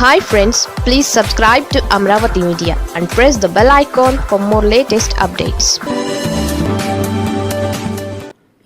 Hi friends, please subscribe to Amravati Media and press the bell icon for more latest updates.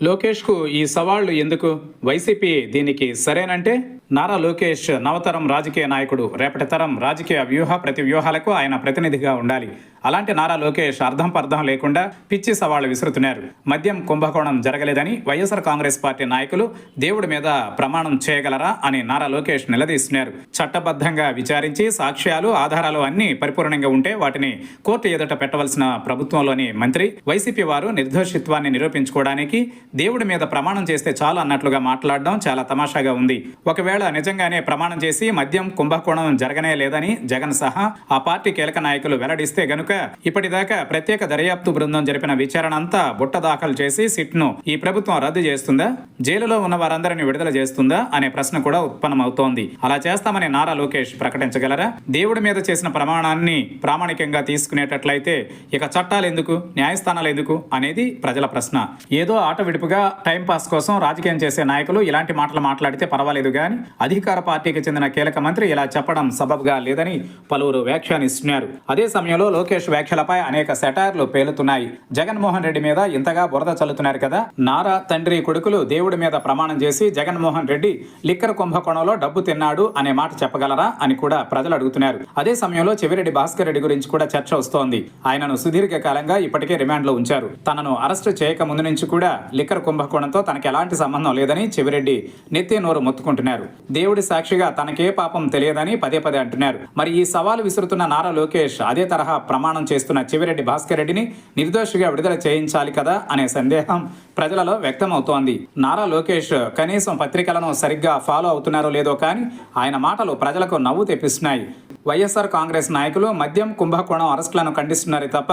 లోకేష్కు ఈ సవాళ్లు ఎందుకు? YCP దీనికి సరేనంటే? నారా లోకేష్ నవతరం రాజకీయ నాయకుడు. రేపటి తరం రాజకీయ వ్యూహ ప్రతి వ్యూహాలకు ఆయన ప్రతినిధిగా ఉండాలి. అలాంటి నారా లోకేష్ అర్థం పర్థం లేకుండా పిచ్చి సవాళ్లు విసురుతున్నారు. మద్యం కుంభకోణం జరగలేదని వైఎస్ఆర్ కాంగ్రెస్ పార్టీ నాయకులు దేవుడి మీద ప్రమాణం చేయగలరా అని నారా లోకేష్ నిలదీస్తున్నారు. చట్టబద్ధంగా విచారించి సాక్ష్యాలు ఆధారాలు అన్నీ పరిపూర్ణంగా ఉంటే వాటిని కోర్టు ఎదుట పెట్టవలసిన ప్రభుత్వంలోని మంత్రి వైసీపీ వారు నిర్దోషిత్వాన్ని నిరూపించుకోవడానికి దేవుడి మీద ప్రమాణం చేస్తే చాలు అన్నట్లుగా మాట్లాడడం చాలా తమాషాగా ఉంది. ఒకవేళ నిజంగానే ప్రమాణం చేసి మద్యం కుంభకోణం జరగనే లేదని జగన్ సహా ఆ పార్టీ కీలక నాయకులు వెల్లడిస్తే గనుక ఇప్పటిదాకా ప్రత్యేక దర్యాప్తు బృందం జరిపిన విచారణ అంతా బుట్ట దాఖలు చేసి సిట్ను ఈ ప్రభుత్వం రద్దు చేస్తుందా, జైలులో ఉన్న వారందరినీ విడుదల చేస్తుందా అనే ప్రశ్న కూడా ఉత్పన్నమవుతోంది. అలా చేస్తామని నారా లోకేష్ ప్రకటించగలరా? దేవుడి మీద చేసిన ప్రమాణాన్ని ప్రామాణికంగా తీసుకునేటట్లయితే ఇక చట్టాలు ఎందుకు, న్యాయస్థానాలు ఎందుకు అనేది ప్రజల ప్రశ్న. ఏదో ఆట విడుపుగా టైంపాస్ కోసం రాజకీయం చేసే నాయకులు ఇలాంటి మాటలు మాట్లాడితే పర్వాలేదు గాని అధికార పార్టీకి చెందిన కీలక మంత్రి ఇలా చెప్పడం సబబుగా లేదని పలువురు వ్యాఖ్యానిస్తున్నారు. అదే సమయంలో లోకేష్ వ్యాఖ్యలపై అనేక సెటైర్లు పేలుతున్నాయి. జగన్మోహన్ రెడ్డి మీద ఇంతగా బురద చల్లుతున్నారు కదా. నారా తండ్రి కొడుకులు దేవుడి మీద ప్రమాణం చేసి జగన్మోహన్ రెడ్డి లిక్కర్ కుంభకోణంలో డబ్బు తిన్నాడు అనే మాట చెప్పగలరా అని కూడా ప్రజలు అడుగుతున్నారు. అదే సమయంలో చెవిరెడ్డి భాస్కర్ రెడ్డి గురించి కూడా చర్చ వస్తోంది. ఆయనను సుదీర్ఘ కాలంగా ఇప్పటికే రిమాండ్లో ఉంచారు. తనను అరెస్టు చేయక ముందు నుంచి కూడా లిక్కర్ కుంభకోణంతో తనకి ఎలాంటి సంబంధం లేదని చెవిరెడ్డి నెత్తి నోరు మొత్తుకుంటున్నారు. దేవుడి సాక్షిగా తనకే పాపం తెలియదని పదే పదే అంటున్నారు. మరి ఈ సవాలు విసురుతున్న నారా లోకేష్ అదే తరహా ప్రమాణం చేస్తున్న చెవిరెడ్డి భాస్కర్ రెడ్డిని నిర్దోషిగా విడుదల చేయించాలి కదా అనే సందేహం ప్రజలలో వ్యక్తం అవుతోంది. నారా లోకేష్ కనీసం పత్రికలను సరిగ్గా ఫాలో అవుతున్నారో లేదో కానీ ఆయన మాటలు ప్రజలకు నవ్వు తెప్పిస్తున్నాయి. వైఎస్ఆర్ కాంగ్రెస్ నాయకులు మద్యం కుంభకోణం అరెస్టులను ఖండిస్తున్నారే తప్ప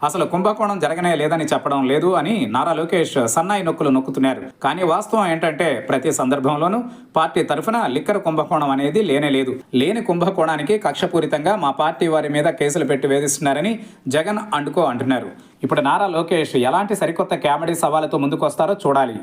అసలు కుంభకోణం జరగనే లేదని చెప్పడం లేదు అని నారా లోకేష్ సన్నాయి నొక్కులు నొక్కుతున్నారు. కానీ వాస్తవం ఏంటంటే ప్రతి సందర్భంలోనూ పార్టీ తరఫున లిక్కర్ కుంభకోణం అనేది లేనే లేదు. లేని కుంభకోణానికి కక్షపూరితంగా మా పార్టీ వారి మీద కేసులు పెట్టి వేధిస్తున్నారని జగన్ అంటున్నారు. ఇప్పుడు నారా లోకేష్ ఎలాంటి సరికొత్త కామెడీ సవాలుతో ముందుకు వస్తారో చూడాలి.